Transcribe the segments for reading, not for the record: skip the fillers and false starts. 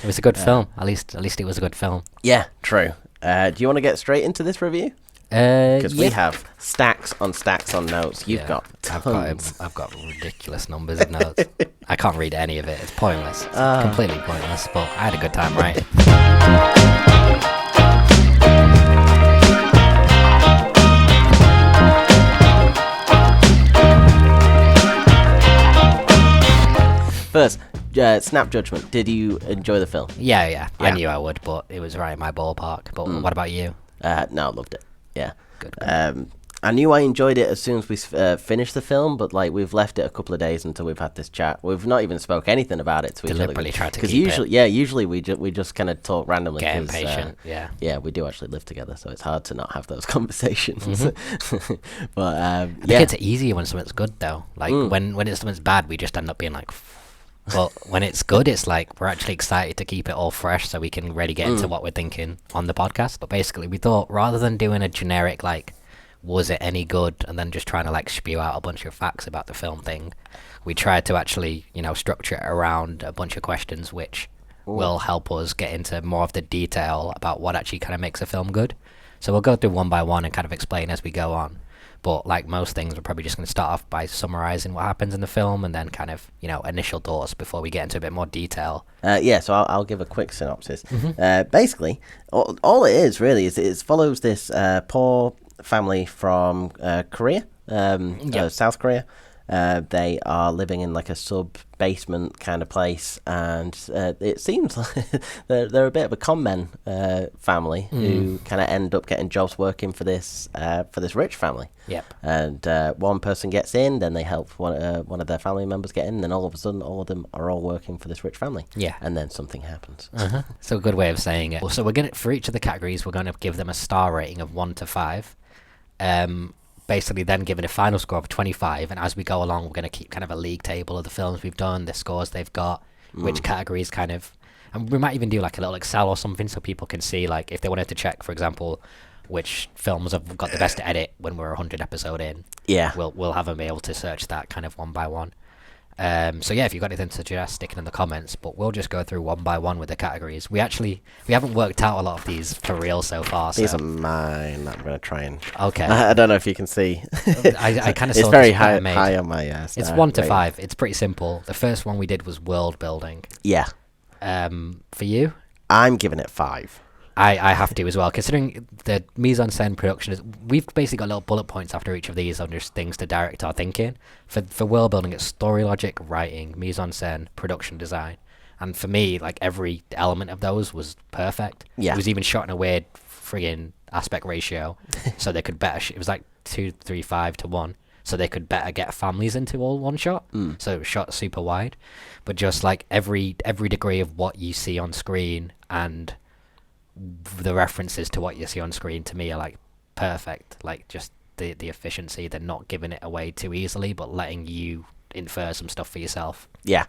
It was a good film. At least it was a good film. Yeah, true. Do you want to get straight into this review? Because we have stacks on notes. You've got tons. I've got ridiculous numbers of notes. I can't read any of it. It's pointless. It's completely pointless. But I had a good time, right? First, Snap Judgment. Did you enjoy the film? Yeah. I knew I would, but it was right in my ballpark. But what about you? No, I loved it. Yeah. Good. I knew I enjoyed it as soon as we finished the film, but like we've left it a couple of days until we've had this chat. We've not even spoke anything about it to each other. Deliberately tried to keep usually, it. Usually we just kind of talk randomly. Get impatient. Yeah, we do actually live together, so it's hard to not have those conversations. Mm-hmm. But I think it's easier when something's good though. Like when it's something's bad, we just end up being like. But when it's good, it's like we're actually excited to keep it all fresh so we can really get into what we're thinking on the podcast. But basically, we thought rather than doing a generic, like, was it any good, and then just trying to, like, spew out a bunch of facts about the film thing, we tried to actually, structure it around a bunch of questions which will help us get into more of the detail about what actually kind of makes a film good. So we'll go through one by one and kind of explain as we go on. But like most things, we're probably just going to start off by summarizing what happens in the film and then kind of, initial thoughts before we get into a bit more detail. So I'll give a quick synopsis. Basically, all it is really is it follows this poor family from Korea, South Korea. They are living in like a sub-basement kind of place, and it seems like they're a bit of a con men family who kind of end up getting jobs working for this rich family. Yep. And one person gets in, then they help one of their family members get in, and then all of a sudden all of them are all working for this rich family. Yeah. And then something happens. So a good way of saying it. So we're going to, for each of the categories, we're going to give them a star rating of 1 to 5. Basically then give it a final score of 25, and as we go along we're going to keep kind of a league table of the films we've done, the scores they've got, which categories kind of, and we might even do like a little Excel or something so people can see, like if they wanted to check, for example, which films have got the best edit when we're 100 episode in. Yeah, we'll have them be able to search that kind of one by one. So yeah, if you've got anything to suggest, stick it in the comments, but we'll just go through one by one with the categories. We haven't worked out a lot of these for real so far. These are mine. I'm going to try and... Okay. I don't know if you can see. I kind of saw it's very high on my It's 1 to 5. It's pretty simple. The first one we did was world building. Yeah. For you? I'm giving it 5. I have to as well, considering the mise-en-scène production is. We've basically got little bullet points after each of these on just things to direct our thinking. For world building, it's story logic, writing, mise-en-scène, production design, and for me, like every element of those was perfect. Yeah, it was even shot in a weird friggin' aspect ratio, so they could better. It was like 2:3:5 to 1, so they could better get families into all one shot. So it was shot super wide, but just like every degree of what you see on screen and the references to what you see on screen to me are like perfect. Like just the efficiency, they're not giving it away too easily but letting you infer some stuff for yourself. Yeah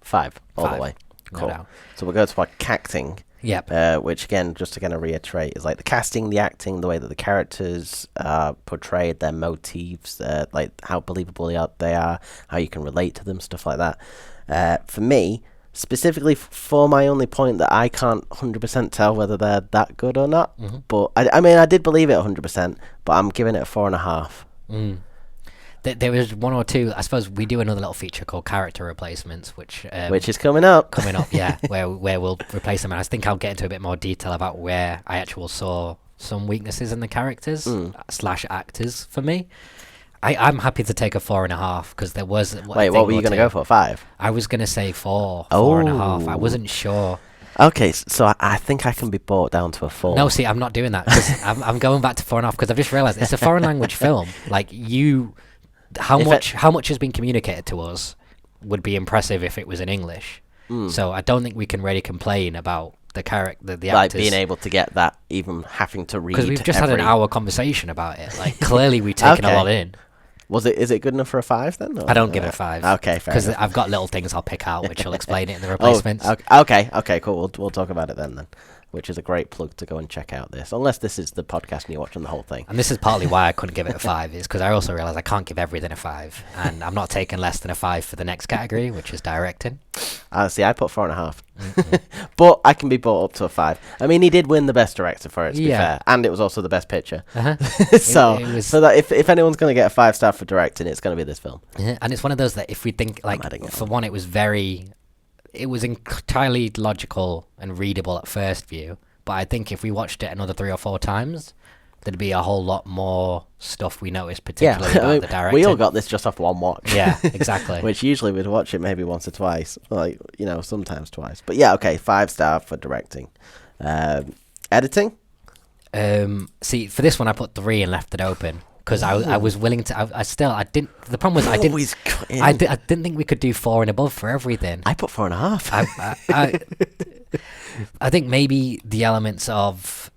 5 all the way. Cool. No doubt. So we'll go to our casting. Yep. Which again, just to kind of reiterate, is like the casting, the acting, the way that the characters are portrayed, their motifs, like how believable they are, how you can relate to them, stuff like that. For me, specifically for my only point that I can't 100% tell whether they're that good or not. But I mean, I did believe it 100%, but I'm giving it a 4.5. There was one or two. I suppose we do another little feature called character replacements, which is coming up. Yeah, where we'll replace them. And I think I'll get into a bit more detail about where I actually saw some weaknesses in the characters / actors for me. I'm happy to take a 4.5 because there was. Wait, what were you going to go for? 5? I was going to say 4.5. I wasn't sure. Okay, so I think I can be brought down to a 4. No, see, I'm not doing that because I'm going back to 4.5 because I've just realised it's a foreign language film. Like how much has been communicated to us would be impressive if it was in English. So I don't think we can really complain about the character, the actors. Like being able to get that, even having to read. Because we've just had an hour conversation about it. Like clearly we've taken a lot in. Is it good enough for a 5 then? I don't give it a 5. Okay, fair enough. Because I've got little things I'll pick out which will explain it in the replacements. Okay, cool. We'll talk about it then. which is a great plug to go and check out this. Unless this is the podcast and you're watching the whole thing. And this is partly why I couldn't give it a 5, is because I also realised I can't give everything a 5. And I'm not taking less than a 5 for the next category, which is directing. See, I put 4.5. But I can be brought up to a 5. I mean, he did win the best director for it, to be fair. And it was also the best picture. So that if anyone's going to get a 5-star for directing, it's going to be this film. And it's one of those that if we think, like, for one, it was entirely logical and readable at first view. But I think if we watched it another 3 or 4 times, there'd be a whole lot more stuff we noticed, particularly about the director. We all got this just off one watch. Yeah, exactly. Which usually we'd watch it maybe once or twice, like, sometimes twice. But yeah, okay, 5-star for directing. Editing? See, for this one I put 3 and left it open. Because I was willing to, I didn't, the problem was I didn't think we could do 4 and above for everything. I put 4.5. I think maybe the elements of,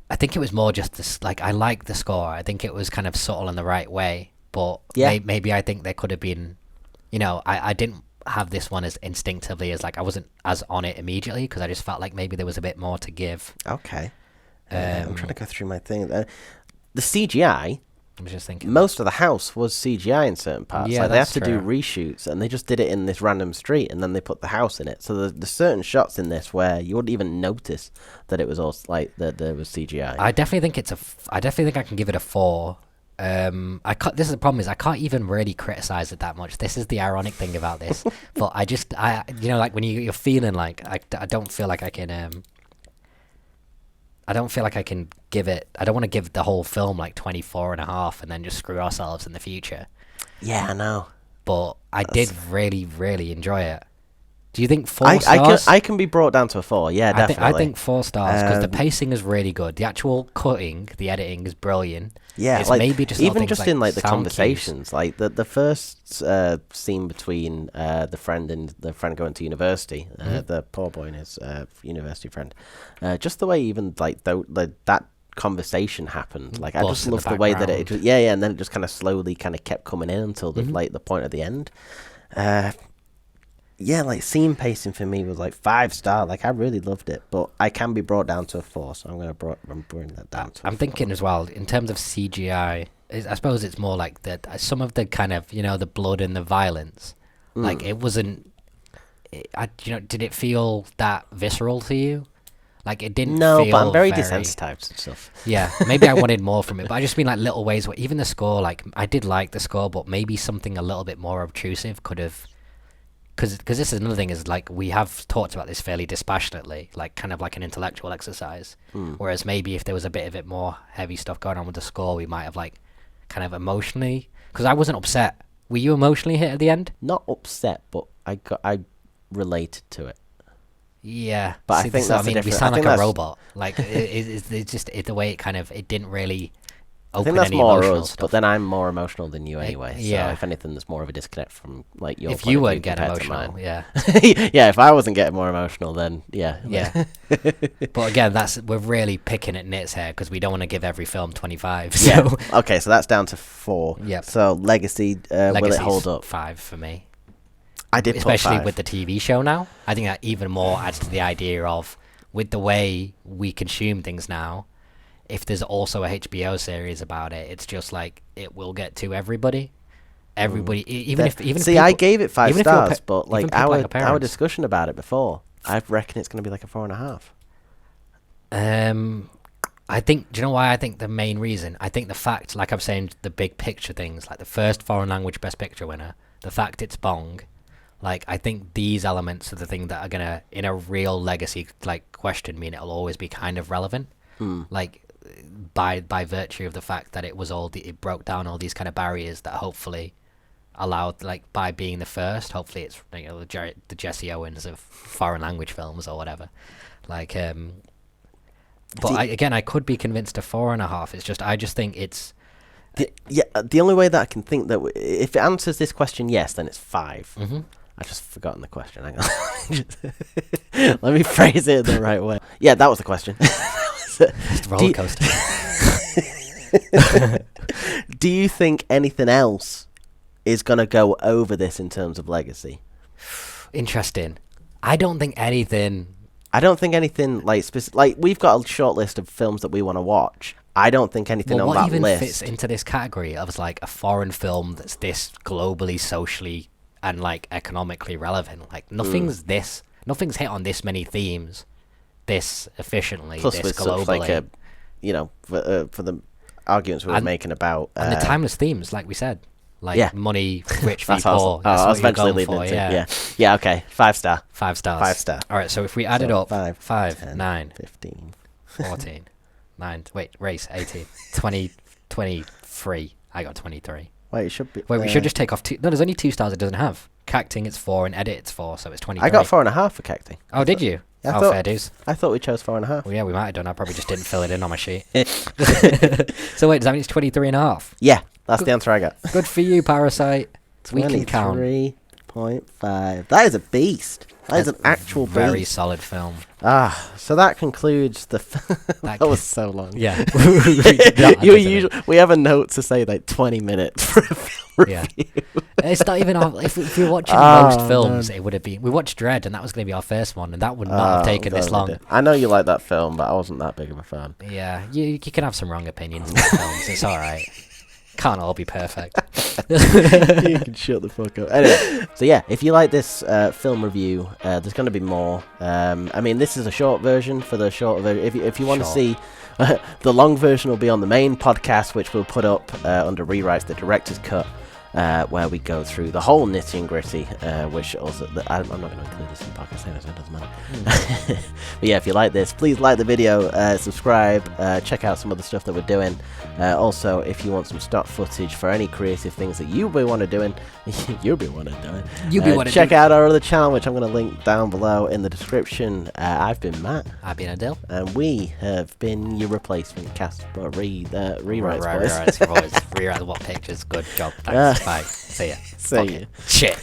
I think it was more just this, like, I like the score. I think it was kind of subtle in the right way. But maybe I think there could have been, I didn't have this one as instinctively as, like, I wasn't as on it immediately because I just felt like maybe there was a bit more to give. Okay. I'm trying to go through my thing. The CGI... I was just thinking. Most of the house was CGI in certain parts. Yeah, like, they had to true. do reshoots, and they just did it in this random street, and then they put the house in it. So there's certain shots in this where you wouldn't even notice that it was all like that there was CGI. I definitely think I definitely think I can give it a 4. This is the problem, is I can't even really criticize it that much. This is the ironic thing about this. But like when you're feeling like I don't feel like I can. I don't feel like I can give it... I don't want to give the whole film like 24.5 and then just screw ourselves in the future. Yeah, I know. But I did really, really enjoy it. Do you think 4 stars? I can be brought down to a 4, yeah, definitely. I think 4 stars, because the pacing is really good. The actual cutting, the editing is brilliant. Yeah, it's like, maybe just even just like in like the sound conversations, cues. like the first scene between the friend and the friend going to university, the poor boy and his university friend, just the way even like that conversation happened, like I just loved the way that it just, and then it just kind of slowly kind of kept coming in until the like the point at the end. Like scene pacing for me was like 5-star. Like I really loved it, but I can be brought down to a 4, so I'm bring that down to. I'm thinking as well in terms of CGI. I suppose it's more like that. Some of the kind of the blood and the violence, like it wasn't. Did it feel that visceral to you? Like it didn't. No, feel but I'm very desensitized and stuff. Yeah, maybe I wanted more from it, but I just mean like little ways where even the score. Like I did like the score, but maybe something a little bit more obtrusive could have. Because this is another thing, is like we have talked about this fairly dispassionately, like kind of like an intellectual exercise. Whereas maybe if there was a bit of it more heavy stuff going on with the score, we might have like kind of emotionally. Because I wasn't upset. Were you emotionally hit at the end? Not upset, but I related to it. Yeah, but I think that's we sound like a robot. Like it's just the way it didn't really. I think that's more us, but then I'm more emotional than you anyway. So if anything, there's more of a disconnect from like your. If you weren't getting emotional, yeah. Yeah, if I wasn't getting more emotional, then yeah. But again, we're really picking at nits here because we don't want to give every film 25. So. Yeah. Okay, so that's down to 4. Yep. So Legacy, will it hold up? 5 for me. I did, especially put 5. with the TV show now. I think that even more adds to the idea of with the way we consume things now. If there's also a HBO series about it, it's just like it will get to everybody. Even if I gave it 5 stars, but like our discussion about it before, I reckon it's going to be like a 4.5. I think. Do you know why? I think the main reason. I think the fact, like I'm saying, the big picture things, like the first foreign language Best Picture winner, the fact it's Bong. Like I think these elements are the thing that are gonna, in a real legacy like question, mean it'll always be kind of relevant. Like. By virtue of the fact that it broke down all these kind of barriers that hopefully allowed, like by being the first, hopefully it's the Jesse Owens of foreign language films or whatever. Like, but I could be convinced to 4.5. It's just I just think it's. The only way that I can think that if it answers this question yes, then it's 5. I just forgotten the question. Hang on. Let me phrase it the right way. Yeah, that was the question. It's a roller coaster. Do you think anything else is going to go over this in terms of legacy? Interesting. I don't think anything I don't think anything like like we've got a short list of films that we want to watch. I don't think anything on what that even list fits into this category of like a foreign film that's this globally, socially, and like economically relevant? Like nothing's hit on this many themes, this efficiently, plus this with globally. such like a, for the arguments we were making about and the timeless themes, like we said, like money, rich v poor. I was eventually leading into. Yeah. Okay. 5 star. 5 stars. 5 star. All right. So if we add it up, 5, 10, 9, 15, 14, 9. Wait, race 18, 20, 23. I got 23. Wait, it should be. Wait, we should just take off 2. No, there's only 2 stars it doesn't have. Cacting it's 4 and edit it's 4, so it's 23. I got 4.5 for cacting. Oh, did you? Yeah, fair dues. I thought we chose 4.5. Well, yeah, we might have done. I probably just didn't fill it in on my sheet. So wait, does that mean it's 23.5? Yeah, that's the answer I got. Good for you, Parasite. We can count. 23.5. That is a beast. That is an actual very beast. solid film. So that concludes the. That was so long. Yeah. We have a note to say like 20 minutes for a film review. It's not even if we were watching most films, it would have been. We watched Dread, and that was going to be our first one, and that would not have taken this long. I know you like that film, but I wasn't that big of a fan. Yeah, you can have some wrong opinions about films. It's all right. Can't all be perfect. You can shut the fuck up. Anyway, so yeah, if you like this film review, there's going to be more. I mean, this is a short version for the short version. If you want to see, the long version will be on the main podcast, which we'll put up under Rewrites, the director's cut. Where we go through the whole nitty and gritty, which also I'm not going to include this in the podcast, so it doesn't matter. But yeah, if you like this, please like the video, subscribe, check out some of the stuff that we're doing. Also, if you want some stock footage for any creative things that you'll be want to doing, check out our other channel, which I'm going to link down below in the description. I've been Matt. I've been Adil. And we have been your replacement cast, rewrites, boys. Rewrite what pictures. Good job. Thanks. Bye. See ya. See ya. Shit.